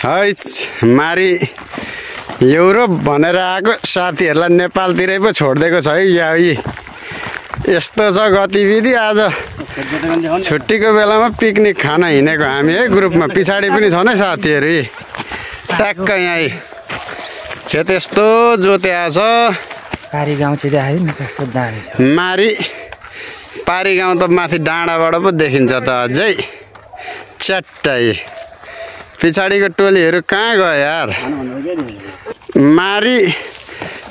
Hatch मारी Europe भनेर आएको साथीहरूलाई नेपालतिरै पो छोडिदिएको छ है या यस्तो छ गतिविधि। आज छुट्टीको बेलामा पिकनिक खान हिँडेको हामी है ग्रुपमा। पछाडि पनि छन् है साथीहरू। ट्याक्क यहाँ खेत यस्तो जोत्या छ। पारी गाउँ चाहिँ देखायो नि कस्तो दामी छ। मारी पारी गाउँ त माथि डाँडाबाट पो देखिन्छ त अझै च्याट्टै। पछाडिको टोलीहरू कहाँ गयो यार। मारी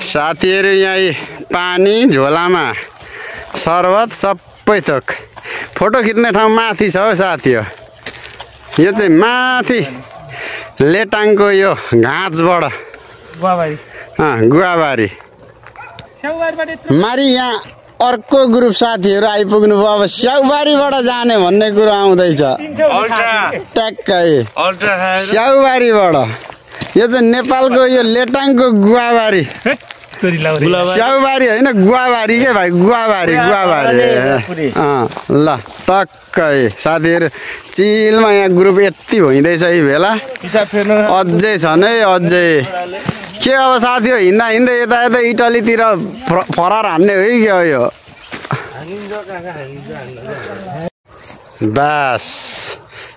साथीहरू यहाँ पानी झोलामा शरबत सबै थोक। फोटो खिच्ने ठाउँ माथि छ हौ साथी हो। यो चाहिँ माथि लेटाङको यो घाँचबाट गुवाबारी मारी। यहाँ अर्को ग्रुप साथीहरू आइपुग्नु भयो। अब स्याउबारीबाट जाने भन्ने कुरो आउँदैछ ट्याक्कै स्याउबारीबाट। यो चाहिँ नेपालको यो लेटाङको गुवाबारी। स्याउबारी होइन गुवाबारी के भाइ गुवाबारी ल टक्कै साथीहरू चिलमा यहाँ ग्रुप यति भइँदैछ यी बेला। अझै छन् है अझै के अब साथी हो। हिँड्दा हिँड्दै यता यता इटलीतिर फरार हान्ने हो कि यो बास।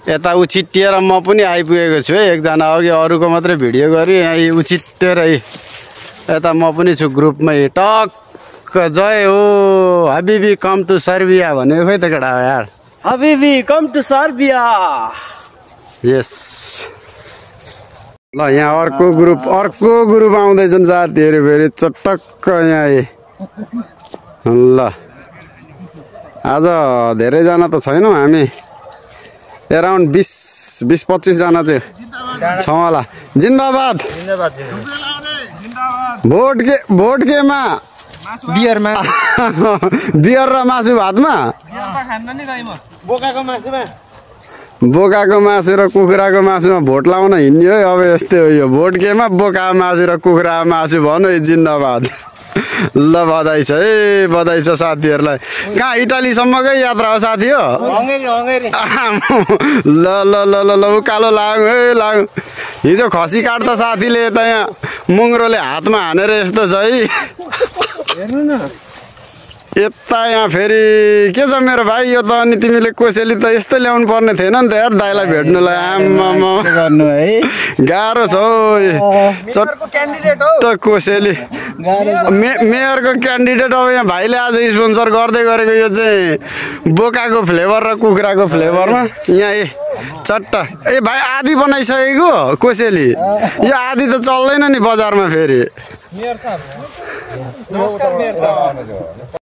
यता उछिटिएर म पनि आइपुगेको छु है। एकजना अघि अरूको मात्रै भिडियो गरेँ यहाँ उछिटेर यता म पनि छु ग्रुपमै। टक्क जय हो हबिबी कम टु सर्बिया भनेको खोइ त केटा हो यार। हबिबी कम टु सर्बिया। यस ल यहाँ अर्को ग्रुप आउँदैछन् साथीहरू फेरि चटक्क यहाँ। ल आज धेरैजना त छैनौँ हामी। एराउन्ड 20-25 जना चाहिँ छौँ होला। जिन्दाबाद। भोट केमा बियरमा बियर र मासु भातमा बोकाको मासु र कुखुराको मासुमा भोट लाउन हिँड्ने है। अब यस्तै हो यो भोट केमा बोका मासु र कुखुरा मासु भन्नु है जिन्दाबाद। ल बधाई छ है बधाई छ साथीहरूलाई। कहाँ इटालीसम्मकै यात्रा हो साथी हो। ल ल ल ल ल उकालो लाग्यो है लाग्यो। हिजो खसी काट्दा साथीले यता यहाँ मुङ्ग्रोले हातमा हानेर यस्तो छ है। हेर्नु न यता यहाँ फेरि के छ मेरो भाइ। यो त अनि तिमीले कोसेली त यस्तो ल्याउनु पर्ने थिएन नि त यार दाइलाई भेट्नुलाई। आम्मामा गर्नु है गाह्रो छ हौ चट्ट कोसेली मेयरको क्यान्डिडेट। अब यहाँ भाइले आज स्पोन्सर गर्दै गरेको यो चाहिँ बोकाको फ्लेभर र कुखुराको फ्लेभरमा यहाँ चट्ट भाइ आधी बनाइसकेको कोसेली। यो आधी त चल्दैन नि बजारमा फेरि।